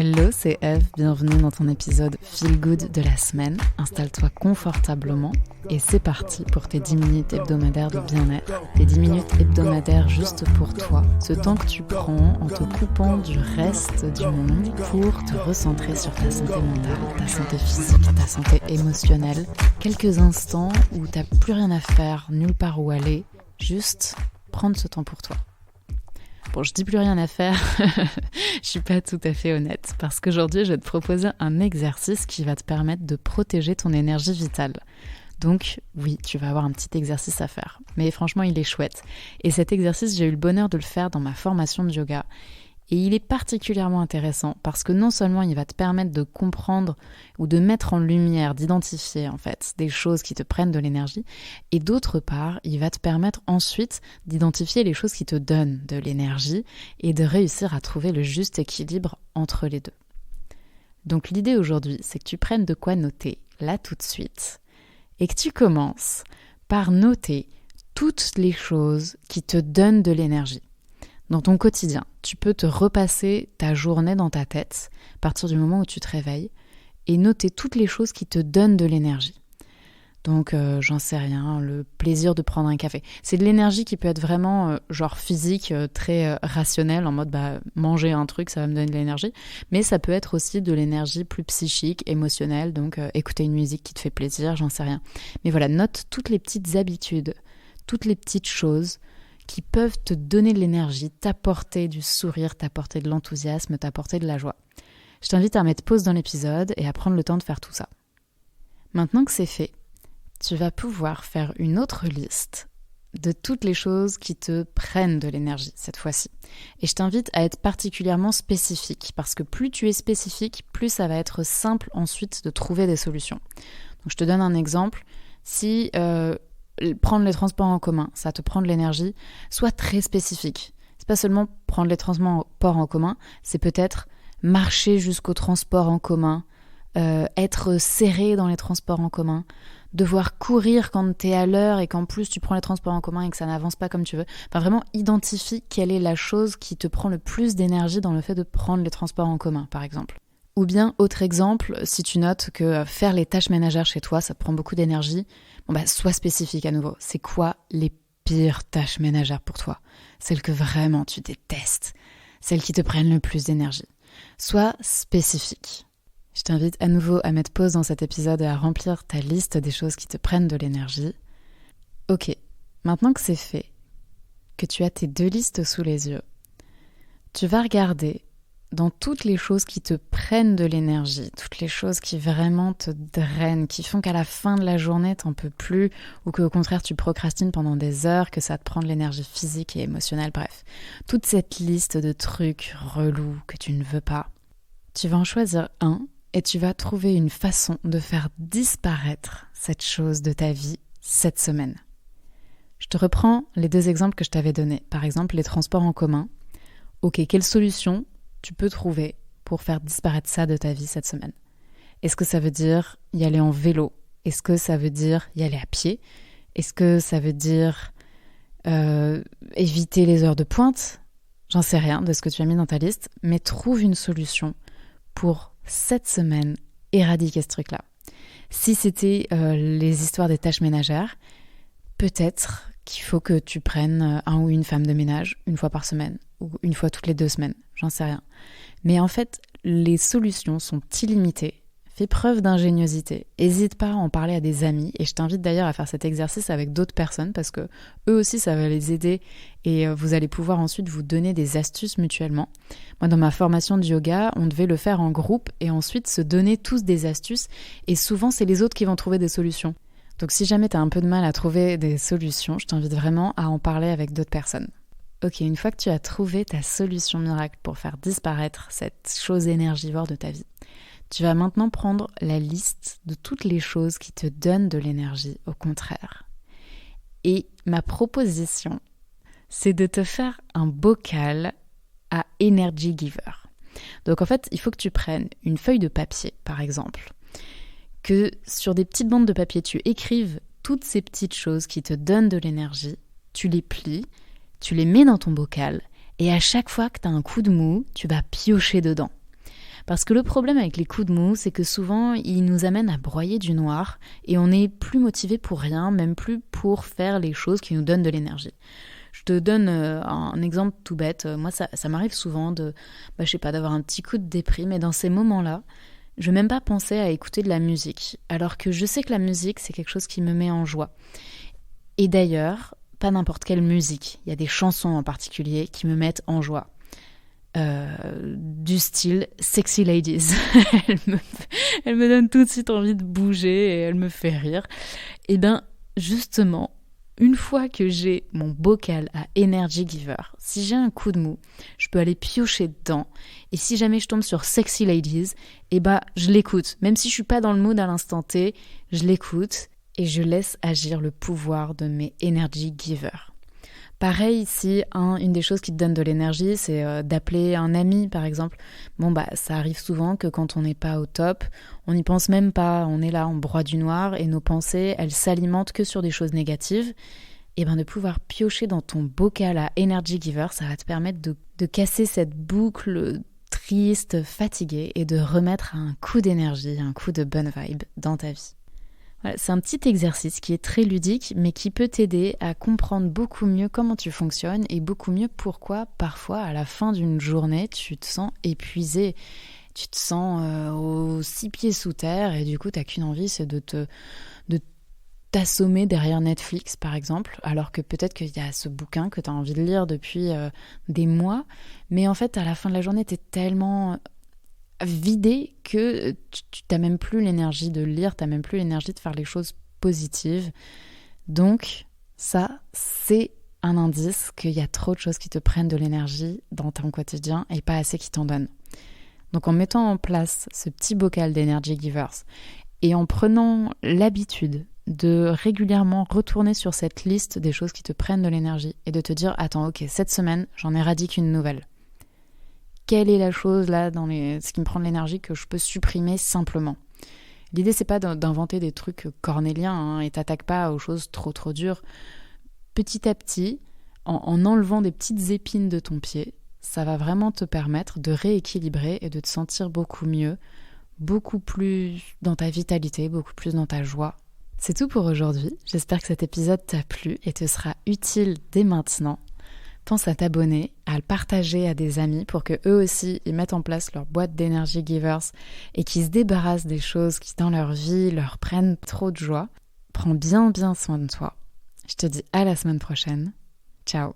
Hello, c'est Eve, bienvenue dans ton épisode Feel Good de la semaine. Installe-toi confortablement et c'est parti pour tes 10 minutes hebdomadaires de bien-être. Tes 10 minutes hebdomadaires juste pour toi, ce temps que tu prends en te coupant du reste du monde pour te recentrer sur ta santé mentale, ta santé physique, ta santé émotionnelle. Quelques instants où t'as plus rien à faire, nulle part où aller, juste prendre ce temps pour toi. Bon, je dis plus rien à faire, je suis pas tout à fait honnête, parce qu'aujourd'hui, je vais te proposer un exercice qui va te permettre de protéger ton énergie vitale. Donc, oui, tu vas avoir un petit exercice à faire, mais franchement, il est chouette. Et cet exercice, j'ai eu le bonheur de le faire dans ma formation de yoga. Et il est particulièrement intéressant parce que non seulement il va te permettre de comprendre ou de mettre en lumière, d'identifier en fait des choses qui te prennent de l'énergie, et d'autre part, il va te permettre ensuite d'identifier les choses qui te donnent de l'énergie et de réussir à trouver le juste équilibre entre les deux. Donc l'idée aujourd'hui, c'est que tu prennes de quoi noter là tout de suite et que tu commences par noter toutes les choses qui te donnent de l'énergie. Dans ton quotidien, tu peux te repasser ta journée dans ta tête à partir du moment où tu te réveilles et noter toutes les choses qui te donnent de l'énergie. Donc, j'en sais rien, le plaisir de prendre un café. C'est de l'énergie qui peut être vraiment genre physique, très rationnelle, en mode manger un truc, ça va me donner de l'énergie. Mais ça peut être aussi de l'énergie plus psychique, émotionnelle, donc écouter une musique qui te fait plaisir, j'en sais rien. Mais voilà, note toutes les petites habitudes, toutes les petites choses qui peuvent te donner de l'énergie, t'apporter du sourire, t'apporter de l'enthousiasme, t'apporter de la joie. Je t'invite à mettre pause dans l'épisode et à prendre le temps de faire tout ça. Maintenant que c'est fait, tu vas pouvoir faire une autre liste de toutes les choses qui te prennent de l'énergie cette fois-ci. Et je t'invite à être particulièrement spécifique, parce que plus tu es spécifique, plus ça va être simple ensuite de trouver des solutions. Donc je te donne un exemple. Si prendre les transports en commun, ça te prend de l'énergie, sois très spécifique. C'est pas seulement prendre les transports en commun, c'est peut-être marcher jusqu'au transport en commun, être serré dans les transports en commun, devoir courir quand t'es à l'heure et qu'en plus tu prends les transports en commun et que ça n'avance pas comme tu veux. Enfin, vraiment, identifie quelle est la chose qui te prend le plus d'énergie dans le fait de prendre les transports en commun, par exemple. Ou bien, autre exemple, si tu notes que faire les tâches ménagères chez toi, ça te prend beaucoup d'énergie, sois spécifique à nouveau. C'est quoi les pires tâches ménagères pour toi? Celles que vraiment tu détestes, celles qui te prennent le plus d'énergie. Sois spécifique. Je t'invite à nouveau à mettre pause dans cet épisode et à remplir ta liste des choses qui te prennent de l'énergie. Ok, maintenant que c'est fait, que tu as tes deux listes sous les yeux, tu vas regarder dans toutes les choses qui te prennent de l'énergie, toutes les choses qui vraiment te drainent, qui font qu'à la fin de la journée, t'en peux plus, ou qu'au contraire, tu procrastines pendant des heures, que ça te prend de l'énergie physique et émotionnelle, bref. Toute cette liste de trucs relous que tu ne veux pas. Tu vas en choisir un et tu vas trouver une façon de faire disparaître cette chose de ta vie cette semaine. Je te reprends les deux exemples que je t'avais donnés. Par exemple, les transports en commun. Ok, quelle solution tu peux trouver pour faire disparaître ça de ta vie cette semaine? Est-ce que ça veut dire y aller en vélo? Est-ce que ça veut dire y aller à pied? Est-ce que ça veut dire éviter les heures de pointe? J'en sais rien de ce que tu as mis dans ta liste, mais trouve une solution pour cette semaine éradiquer ce truc-là. Si c'était les histoires des tâches ménagères, peut-être qu'il faut que tu prennes un ou une femme de ménage une fois par semaine ou une fois toutes les 2 semaines, j'en sais rien. Mais en fait, les solutions sont illimitées. Fais preuve d'ingéniosité. N'hésite pas à en parler à des amis et je t'invite d'ailleurs à faire cet exercice avec d'autres personnes parce que eux aussi ça va les aider et vous allez pouvoir ensuite vous donner des astuces mutuellement. Moi dans ma formation de yoga, on devait le faire en groupe et ensuite se donner tous des astuces et souvent c'est les autres qui vont trouver des solutions. Donc si jamais tu as un peu de mal à trouver des solutions, je t'invite vraiment à en parler avec d'autres personnes. Ok, une fois que tu as trouvé ta solution miracle pour faire disparaître cette chose énergivore de ta vie, tu vas maintenant prendre la liste de toutes les choses qui te donnent de l'énergie, au contraire. Et ma proposition, c'est de te faire un bocal à Energy Giver. Donc en fait, il faut que tu prennes une feuille de papier, par exemple, que sur des petites bandes de papier, tu écrives toutes ces petites choses qui te donnent de l'énergie, tu les plies, tu les mets dans ton bocal et à chaque fois que tu as un coup de mou, tu vas piocher dedans. Parce que le problème avec les coups de mou, c'est que souvent, ils nous amènent à broyer du noir et on n'est plus motivé pour rien, même plus pour faire les choses qui nous donnent de l'énergie. Je te donne un exemple tout bête. Moi, ça m'arrive souvent d'avoir un petit coup de déprime, et dans ces moments-là, je ne vais même pas penser à écouter de la musique, alors que je sais que la musique, c'est quelque chose qui me met en joie. Et d'ailleurs, pas n'importe quelle musique. Il y a des chansons en particulier qui me mettent en joie. Du style Sexy Ladies. elle me donne tout de suite envie de bouger et elle me fait rire. Et bien, justement, une fois que j'ai mon bocal à Energy Giver, si j'ai un coup de mou, je peux aller piocher dedans. Et si jamais je tombe sur Sexy Ladies, je l'écoute. Même si je suis pas dans le mood à l'instant T, je l'écoute et je laisse agir le pouvoir de mes Energy Givers. Pareil, si une des choses qui te donne de l'énergie, c'est d'appeler un ami, par exemple. Ça arrive souvent que quand on n'est pas au top, on n'y pense même pas, on est là, on broie du noir et nos pensées, elles s'alimentent que sur des choses négatives. Et de pouvoir piocher dans ton bocal à Energy Giver, ça va te permettre de casser cette boucle triste, fatiguée et de remettre un coup d'énergie, un coup de bonne vibe dans ta vie. Voilà, c'est un petit exercice qui est très ludique, mais qui peut t'aider à comprendre beaucoup mieux comment tu fonctionnes et beaucoup mieux pourquoi, parfois, à la fin d'une journée, tu te sens épuisé, tu te sens aux 6 pieds sous terre et du coup, tu n'as qu'une envie, c'est de t'assommer derrière Netflix, par exemple, alors que peut-être qu'il y a ce bouquin que tu as envie de lire depuis des mois, mais en fait, à la fin de la journée, tu es tellement vidé que tu n'as même plus l'énergie de lire, tu n'as même plus l'énergie de faire les choses positives. Donc ça, c'est un indice qu'il y a trop de choses qui te prennent de l'énergie dans ton quotidien et pas assez qui t'en donnent. Donc en mettant en place ce petit bocal d'Energy Givers et en prenant l'habitude de régulièrement retourner sur cette liste des choses qui te prennent de l'énergie et de te dire « Attends, ok, cette semaine, j'en éradique une nouvelle. » Quelle est la chose là dans ce qui me prend de l'énergie que je peux supprimer simplement ? L'idée, c'est pas d'inventer des trucs cornéliens et t'attaques pas aux choses trop dures. Petit à petit, en enlevant des petites épines de ton pied, ça va vraiment te permettre de rééquilibrer et de te sentir beaucoup mieux, beaucoup plus dans ta vitalité, beaucoup plus dans ta joie. C'est tout pour aujourd'hui. J'espère que cet épisode t'a plu et te sera utile dès maintenant. Pense à t'abonner, à le partager à des amis pour que eux aussi ils mettent en place leur boîte d'Energy Givers et qu'ils se débarrassent des choses qui dans leur vie leur prennent trop de joie. Prends bien soin de toi. Je te dis à la semaine prochaine. Ciao.